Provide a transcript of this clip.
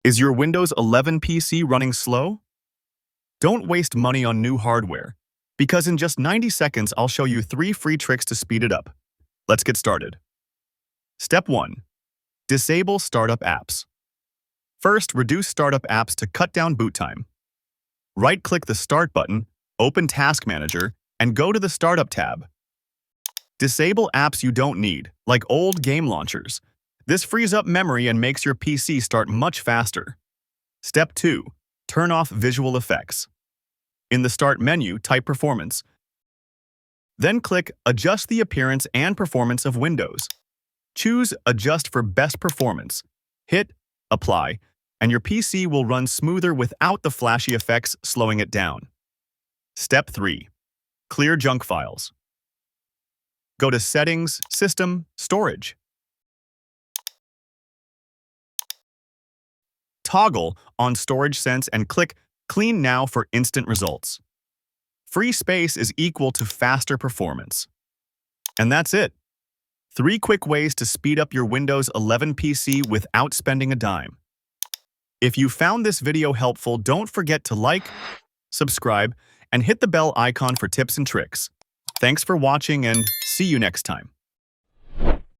Is your Windows 11 PC running slow? Don't waste money on new hardware, because in just 90 seconds I'll show you 3 free tricks to speed it up. Let's get started. Step 1. Disable startup apps. First, reduce startup apps to cut down boot time. Right-click the Start button, open Task Manager, and go to the Startup tab. Disable apps you don't need, like old game launchers. This frees up memory and makes your PC start much faster. Step 2. Turn off visual effects. In the Start menu, type Performance. Then click Adjust the appearance and performance of Windows. Choose Adjust for best performance. Hit Apply, and your PC will run smoother without the flashy effects slowing it down. Step 3. Clear junk files. Go to Settings, System, Storage. Toggle on Storage Sense and click Clean Now for instant results. Free space is equal to faster performance. And that's it. 3 quick ways to speed up your Windows 11 PC without spending a dime. If you found this video helpful, don't forget to like, subscribe, and hit the bell icon for tips and tricks. Thanks for watching and see you next time.